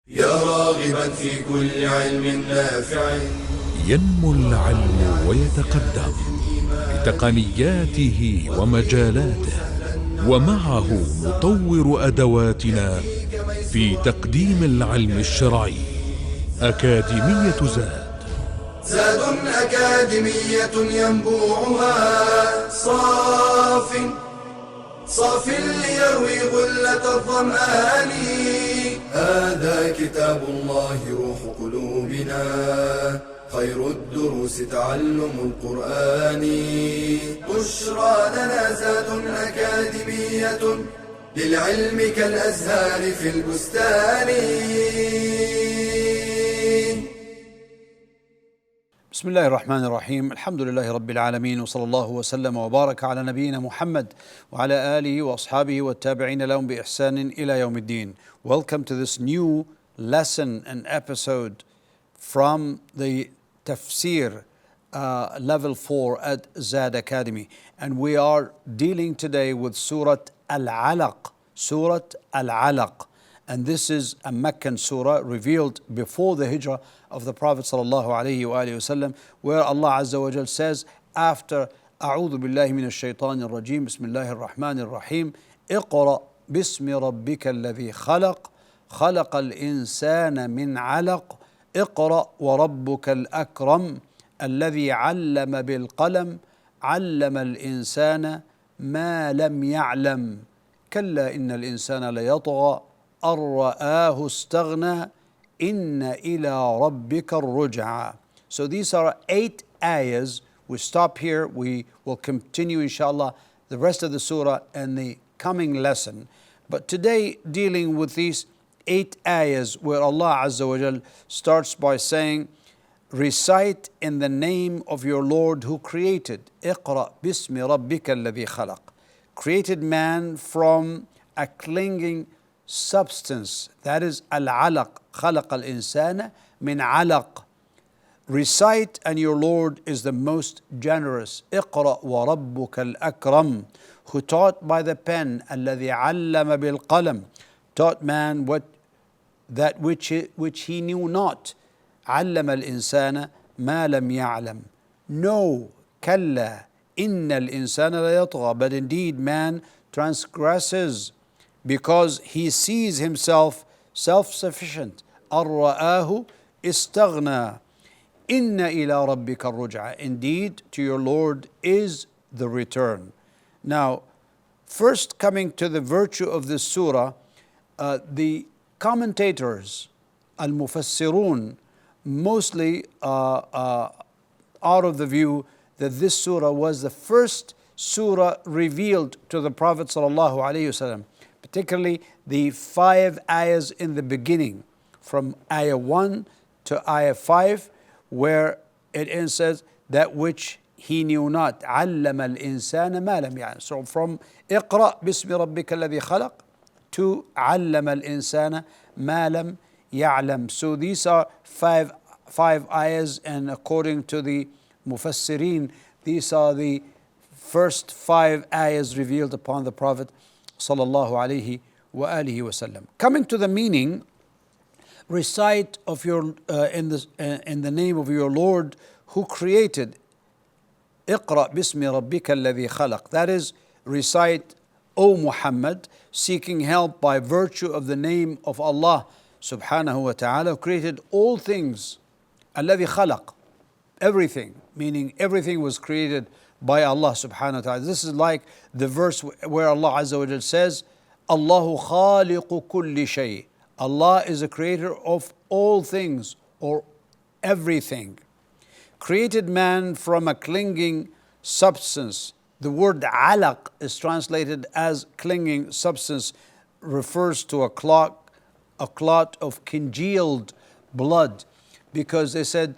يا راغبا في كل علم نافع. ينمو العلم ويتقدم بتقنياته ومجالاته، ومعه نطور أدواتنا في تقديم العلم الشرعي. أكاديمية زاد أكاديمية ينبوعها صاف ليروي غلة الظمآن. هذا كتاب الله روح قلوبنا، خير الدروس تعلم القرآن. بشرى لنا زاد أكاديمية للعلم كالأزهار في البستان. بسم الله الرحمن الرحيم. الحمد لله رب العالمين، وصلى الله وسلم وبارك على نبينا محمد وعلى آله وأصحابه والتابعين لهم بإحسان إلى يوم الدين. Welcome to this new lesson and episode from the Tafsir level 4 at Zad Academy, and we are dealing today with Surah Al-Alaq. Surah Al-Alaq. And this is a Meccan surah revealed before the hijrah of the Prophet sallallahu alaihi wasallam, where Allah Azza wa Jal says after أعوذ بالله من الشيطان الرجيم بسم الله الرحمن الرحيم اقرأ باسم ربك الذي خلق خلق الإنسان من علق اقرأ وربك الأكرم الذي علم بالقلم علم الإنسان ما لم يعلم كلا إن الإنسان ليطغى أن رآه استغنى إن إلى ربك الرجعى. So these are 8 ayahs. We stop here. We will continue inshallah the rest of the surah and the coming lesson. But today dealing with these 8 ayahs where Allah Azza wa Jal starts by saying, recite in the name of your Lord who created. اقرأ باسم ربك الذي خلق. Created man from a clinging substance, that is al-alaq. خلق الإنسان من علق. Recite, and your Lord is the most generous. اقرأ وربك الأكرم, who taught by the pen. الذي علم بالقلم, taught man that which he knew not. علم الإنسان ما لم يعلم. No, كلا إن الإنسان ليطغى, but indeed man transgresses because he sees himself self-sufficient. أن رآه استغنى إن إلى ربك الرجعى. Indeed, to your Lord is the return. Now, first coming to the virtue of this surah, the commentators, al-mufassirun, mostly are of the view that this surah was the first surah revealed to the Prophet sallallahu alaihi wasallam, particularly the 5 ayahs in the beginning, from ayah 1 to ayah 5, where it says that which he knew not. علم الإنسان ما لم يعلم. So from اقرأ باسم ربك الذي خلق to علم الإنسان ما لم يعلم. So these are five ayahs, and according to the mufassirin, these are the first 5 ayahs revealed upon the Prophet sallallahu alaihi wa alihi wasallam. Coming to the meaning, recite of your in the name of your Lord who created. اقرأ باسم ربك الذي خلق. That is, recite, O Muhammad, seeking help by virtue of the name of Allah subhanahu wa ta'ala, who created all things. الذي خلق, everything, meaning everything was created by Allah subhanahu wa ta'ala. This is like the verse where Allah Azza wa Jal says, Allahu khaliqu kulli shay. Allah is the creator of all things, or everything. Created man from a clinging substance. The word alaq is translated as clinging substance, refers to a clot of congealed blood, because they said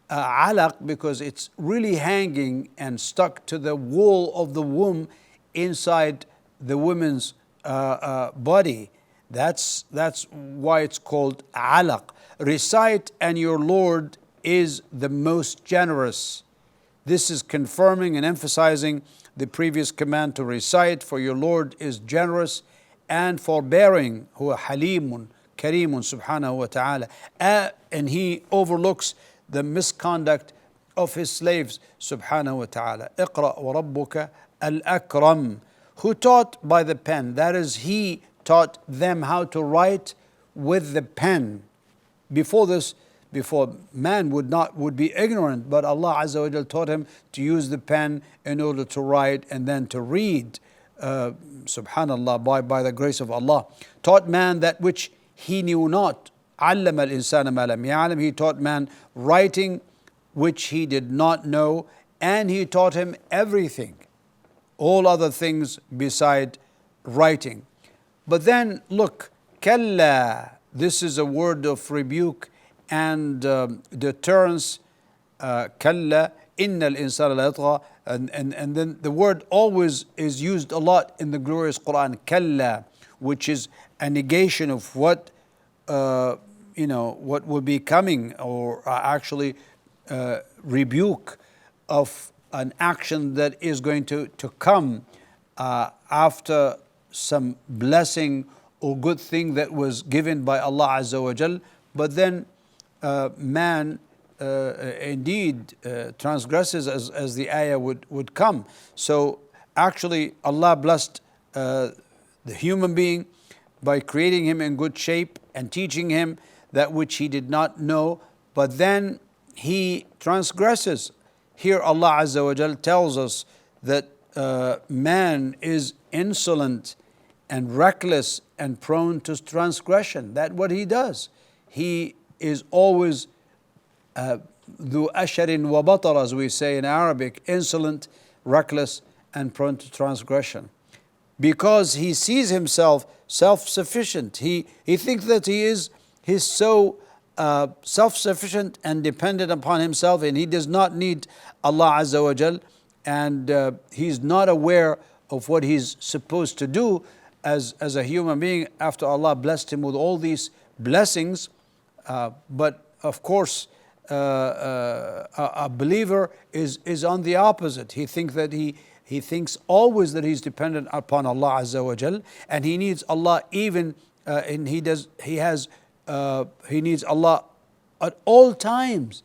alaq because it's really hanging and stuck to the wall of the womb inside the woman's body. That's why it's called alaq. Recite, and your Lord is the most generous. This is confirming and emphasizing the previous command to recite, for your Lord is generous and forbearing. Huwa halimun Kareemun subhanahu wa ta'ala. And He overlooks the misconduct of His slaves subhanahu wa ta'ala. Iqra wa rabbuka al-akram. Who taught by the pen? That is, He taught them how to write with the pen. Before man would be ignorant, but Allah Azza wa Jal taught him to use the pen in order to write and then to read. Subhanallah, by the grace of Allah. Taught man that which he knew not. علم الإنسان ما لم يعلم. He taught man writing which he did not know, and He taught him everything, all other things beside writing. But then look, كلا, this is a word of rebuke and deterrence. كلا إن الإنسان لا يطغى. And then the word always is used a lot in the glorious Quran, كلا, which is a negation of what what will be coming, or actually rebuke of an action that is going to come after some blessing or good thing that was given by Allah Azza wa Jal. But then man indeed transgresses, as the ayah would come. So actually Allah blessed the human being by creating him in good shape and teaching him that which he did not know, but then he transgresses. Here Allah Azza wa Jal tells us that man is insolent and reckless and prone to transgression. That's what he does. He is always ذو أشر وبطر, as we say in Arabic, insolent, reckless, and prone to transgression. Because he sees himself self-sufficient. He thinks that he's so self-sufficient and dependent upon himself, and he does not need Allah Azza wa Jal, and he's not aware of what he's supposed to do as a human being after Allah blessed him with all these blessings. But of course, a believer is on the opposite. He thinks that he thinks always that he's dependent upon Allah Azza wa Jal, and he needs Allah even and he needs Allah at all times.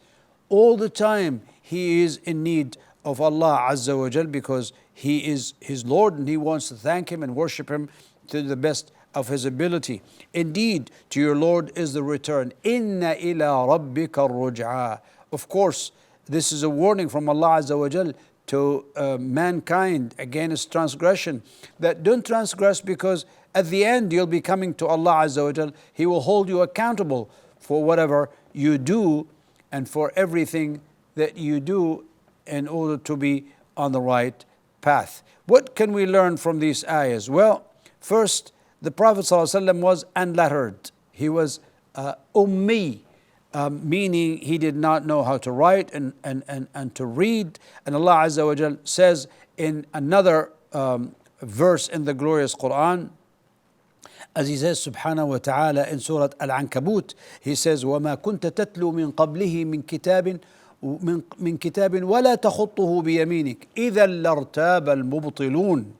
All the time he is in need of Allah Azza wa Jal, because He is his Lord and he wants to thank Him and worship Him to the best of his ability. Indeed, to your Lord is the return. Inna ila rabbika ruj'a. Of course, this is a warning from Allah Azza wa Jal to mankind against transgression, that don't transgress, because at the end you'll be coming to Allah Azza wa Jal. He will hold you accountable for whatever you do and for everything that you do in order to be on the right path. What can we learn from these ayahs? Well, first, the Prophet ﷺ was unlettered. He was ummi, meaning he did not know how to write and to read. And Allah Azza wa Jal says in another verse in the glorious Quran, as He says subhanahu wa ta'ala in Surah Al-Ankabut, He says, وَمَا كُنْتَ تَتْلُو مِنْ قَبْلِهِ مِنْ كِتَابٍ وَلَا تَخُطُّهُ بِيَمِينِكَ إِذًا لَارْتَابَ الْمُبْطِلُونَ.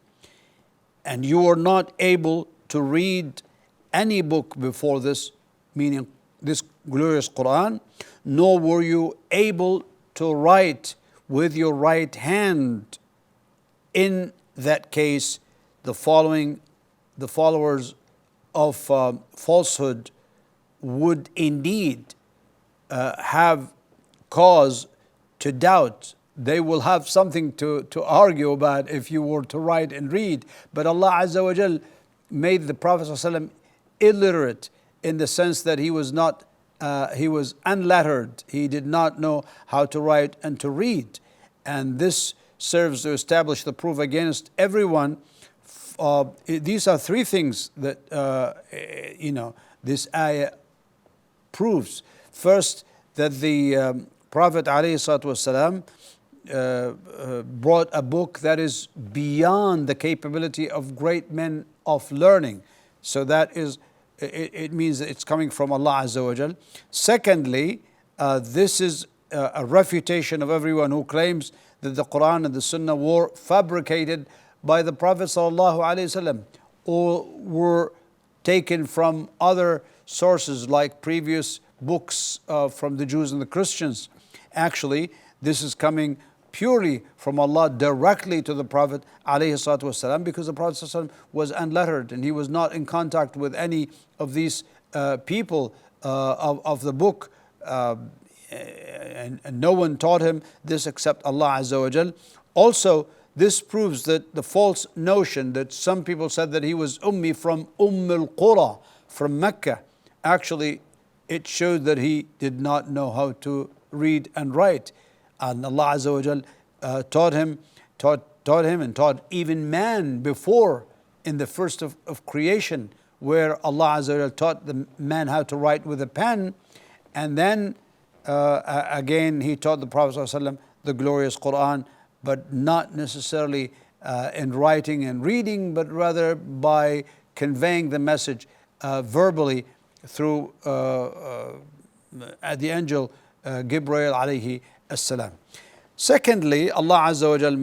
And you were not able to read any book before this, meaning this glorious Quran, nor were you able to write with your right hand. In that case, the followers of falsehood would indeed have cause to doubt. They will have something to argue about if you were to write and read. But Allah Azza wa Jal made the Prophet ﷺ illiterate, in the sense that he was unlettered. He did not know how to write and to read. And this serves to establish the proof against everyone. These are three things that this ayah proves. First, that the Prophet ﷺ brought a book that is beyond the capability of great men of learning. So that is, it means that it's coming from Allah Azza wa Jal. Secondly, this is a refutation of everyone who claims that the Quran and the Sunnah were fabricated by the Prophet sallallahu alaihi wasallam, or were taken from other sources like previous books from the Jews and the Christians. Actually, this is coming purely from Allah directly to the Prophet ﷺ, because the Prophet ﷺ was unlettered and he was not in contact with any of these people of the book, and no one taught him this except Allah Azza wa Jal. Also, this proves that the false notion that some people said that he was Ummi from al-Qura, from Mecca. Actually, it showed that he did not know how to read and write. And Allah Azza wa Jal taught him and taught even man before in the first of creation, where Allah Azza wa Jal taught the man how to write with a pen. And then again, he taught the Prophet ﷺ the glorious Quran, but not necessarily in writing and reading, but rather by conveying the message verbally through the angel Gabriel alayhi as-salam. Secondly, Allah Azza wa Jal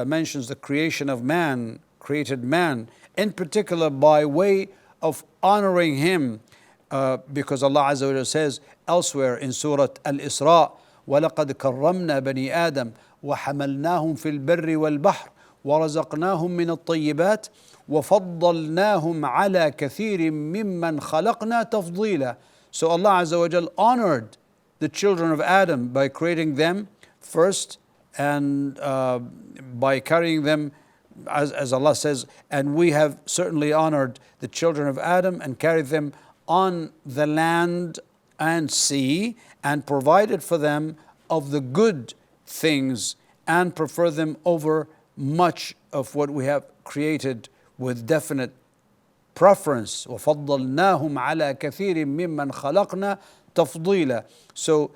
mentions the creation of man, created man, in particular by way of honoring him, because Allah Azza wa Jal says elsewhere in Surah Al-Isra, وَلَقَدْ كَرَّمْنَا بَنِي آدَمَ وَحَمَلْنَاهُمْ فِي الْبَرِّ وَالْبَحْرِ وَرَزَقْنَاهُمْ مِنَ الطَّيِّبَاتِ وَفَضَّلْنَاهُمْ عَلَى كَثِيرٍ مِّمَّنْ خَلَقْنَا تَفْضِيلًا. So Allah Azza wa Jal honored the children of Adam by creating them first, and by carrying them, as Allah says, and we have certainly honored the children of Adam and carried them on the land and sea, and provided for them of the good things, and prefer them over much of what we have created with definite preference. وَفَضَّلْنَاهُمْ عَلَى كَثِيرٍ مِّمَّنْ خَلَقْنَا تَفْضِيلًا. So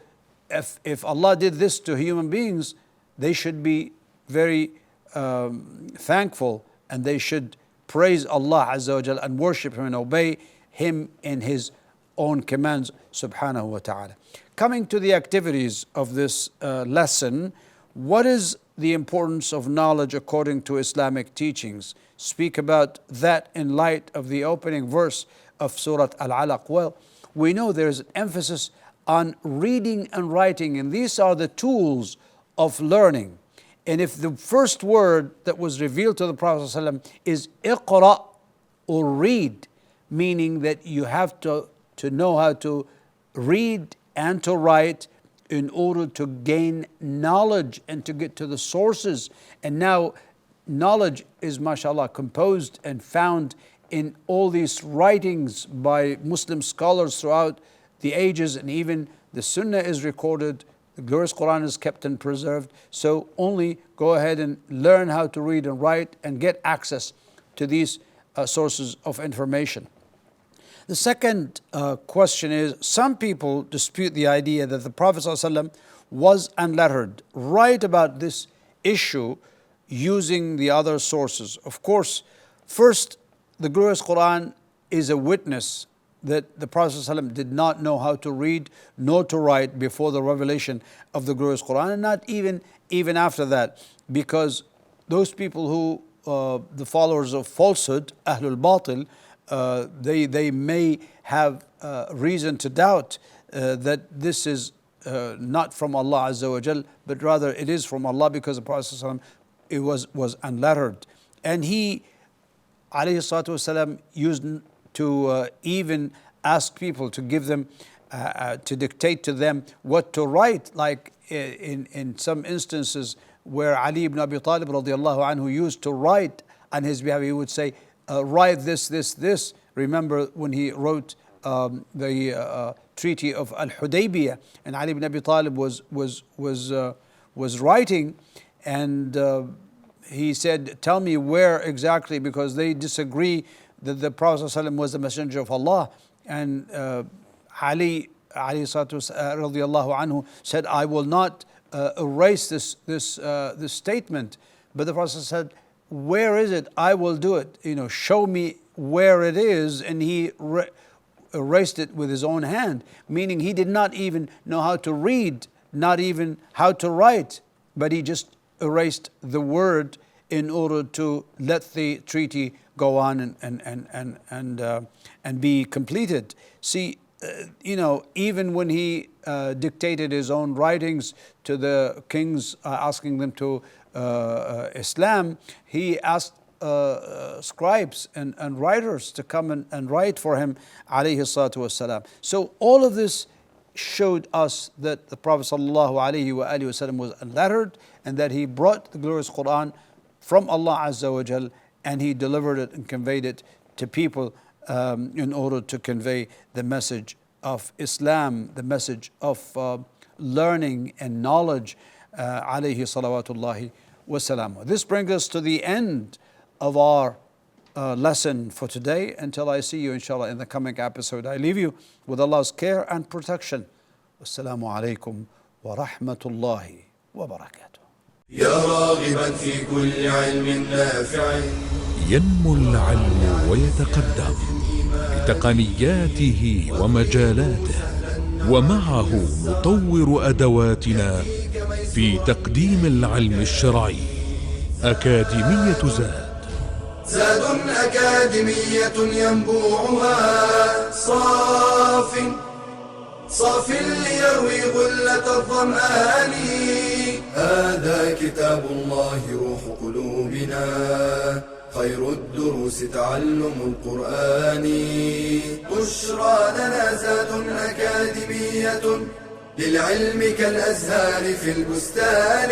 if Allah did this to human beings, they should be very thankful, and they should praise Allah Azza wa Jal and worship Him and obey Him in His own commands subhanahu wa ta'ala. Coming to the activities of this lesson, what is the importance of knowledge according to Islamic teachings? Speak about that in light of the opening verse of Surah Al-Alaq. Well, we know there is an emphasis on reading and writing, and these are the tools of learning. And if the first word that was revealed to the Prophet ﷺ is iqra, or read, meaning that you have to know how to read and to write in order to gain knowledge and to get to the sources. And now knowledge is, mashallah, composed and found in all these writings by Muslim scholars throughout the ages, and even the Sunnah is recorded, the glorious Quran is kept and preserved. So only go ahead and learn how to read and write and get access to these sources of information. The second question is, some people dispute the idea that the Prophet ﷺ was unlettered. Write about this issue using the other sources. Of course, first, the glorious Quran is a witness that the Prophet ﷺ did not know how to read nor to write before the revelation of the glorious Quran, and not even after that, because those people who, the followers of falsehood, Ahlul Batil, they may have reason to doubt that this is not from Allah Azza wa Jal, but rather it is from Allah, because the Prophet ﷺ, it was unlettered. And he, alayhi salatu wasalam, used to even ask people to give them, to dictate to them what to write, like in some instances where Ali ibn Abi Talib radiallahu anhu used to write on his behalf. He would say, write this. Remember when he wrote the Treaty of Al-Hudaybiyah, and Ali ibn Abi Talib was writing, and he said, tell me where exactly, because they disagree that the Prophet ﷺ was the messenger of Allah. And Ali radiallahu anhu said, I will not erase this statement. But the Prophet said, where is it? I will do it. Show me where it is. And he erased it with his own hand, meaning he did not even know how to read, not even how to write, but he just erased the word in order to let the treaty go on and be completed. See, even when he dictated his own writings to the kings, asking them to Islam, he asked scribes and writers to come and write for him, alayhi salatu wassalam. So all of this showed us that the Prophet sallallahu alaihi wasallam was unlettered, and that he brought the glorious Quran from Allah Azza wa Jal, and he delivered it and conveyed it to people in order to convey the message of Islam, the message of learning and knowledge, alayhi salawatullahi wasalam. This brings us to the end of our lesson for today. Until I see you inshallah in the coming episode, I leave you with Allah's care and protection. Assalamu alaikum wa rahmatullahi wa barakatuh. يا راغبا في كل علم نافع ينمو العلم ويتقدم بتقنياته ومجالاته، ومعه نطور أدواتنا في تقديم العلم الشرعي. أكاديمية زاد أكاديمية ينبوعها صاف ليروي غلة الظمآن. هذا كتاب الله روح قلوبنا، خير الدروس تعلم القرآن. بشرى لنا زاد أكاديمية للعلم كالأزهار في البستان.